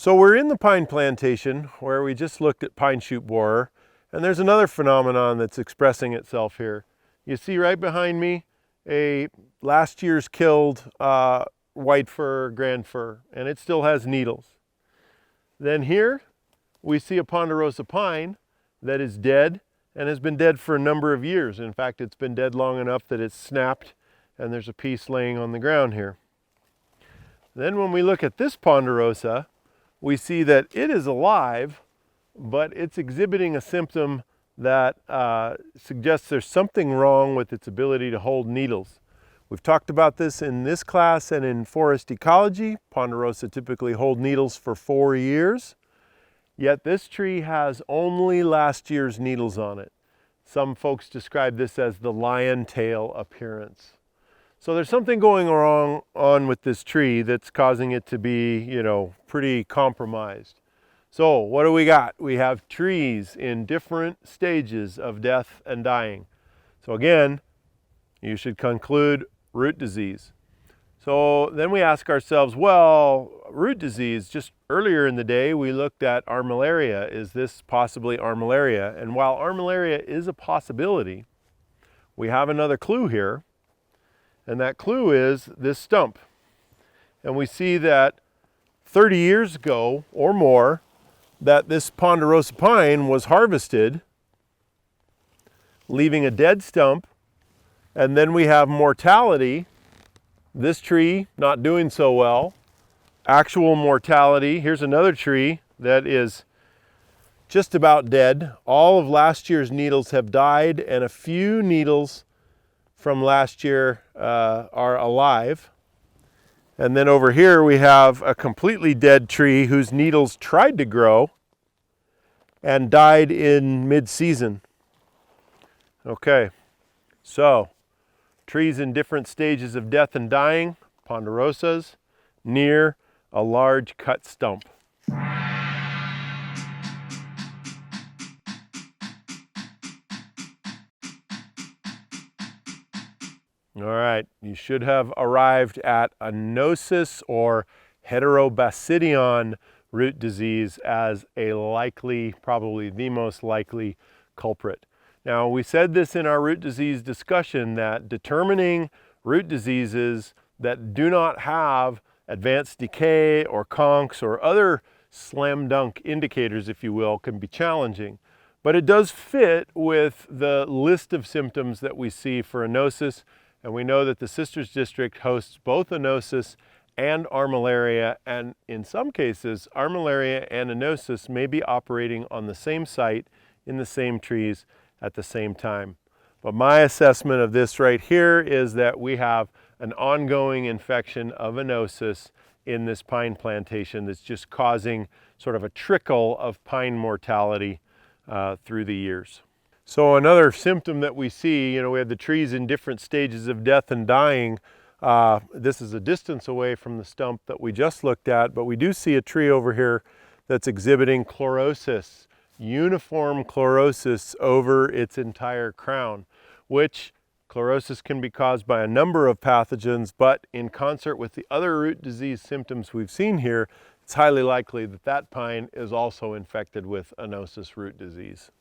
So we're in the pine plantation where we just looked at pine shoot borer, and there's another phenomenon that's expressing itself here. You see right behind me a last year's killed white fir, grand fir, and it still has needles. Then here we see a ponderosa pine that is dead and has been dead for a number of years. In fact, it's been dead long enough that it's snapped and there's a piece laying on the ground here. Then when we look at this ponderosa, we see that it is alive, but it's exhibiting a symptom that suggests there's something wrong with its ability to hold needles. We've talked about this in this class and in forest ecology. Ponderosa typically hold needles for 4 years, yet this tree has only last year's needles on it. Some folks describe this as the lion tail appearance. So there's something going on with this tree that's causing it to be, pretty compromised. So what do we got? We have trees in different stages of death and dying. So again, you should conclude root disease. So then we ask ourselves, well, root disease, just earlier in the day we looked at armillaria. Is this possibly armillaria? And while armillaria is a possibility, we have another clue here. And that clue is this stump. And we see that 30 years ago or more, that this ponderosa pine was harvested, leaving a dead stump. And then we have mortality. This tree not doing so well. Actual mortality. Here's another tree that is just about dead. All of last year's needles have died, and a few needles from last year are alive. And then over here we have a completely dead tree whose needles tried to grow and died in mid-season. Okay, so trees in different stages of death and dying, ponderosas, near a large cut stump. All right, you should have arrived at anosis or heterobasidion root disease as a likely, probably the most likely culprit. Now, we said this in our root disease discussion that determining root diseases that do not have advanced decay or conchs or other slam dunk indicators, if you will, can be challenging. But it does fit with the list of symptoms that we see for anosis. And we know that the Sisters District hosts both anosis and armillaria, and in some cases, armillaria and anosis may be operating on the same site in the same trees at the same time. But my assessment of this right here is that we have an ongoing infection of anosis in this pine plantation that's just causing sort of a trickle of pine mortality through the years. So another symptom that we see, we have the trees in different stages of death and dying. This is a distance away from the stump that we just looked at, but we do see a tree over here that's exhibiting chlorosis, uniform chlorosis over its entire crown, which chlorosis can be caused by a number of pathogens, but in concert with the other root disease symptoms we've seen here, it's highly likely that that pine is also infected with anosis root disease.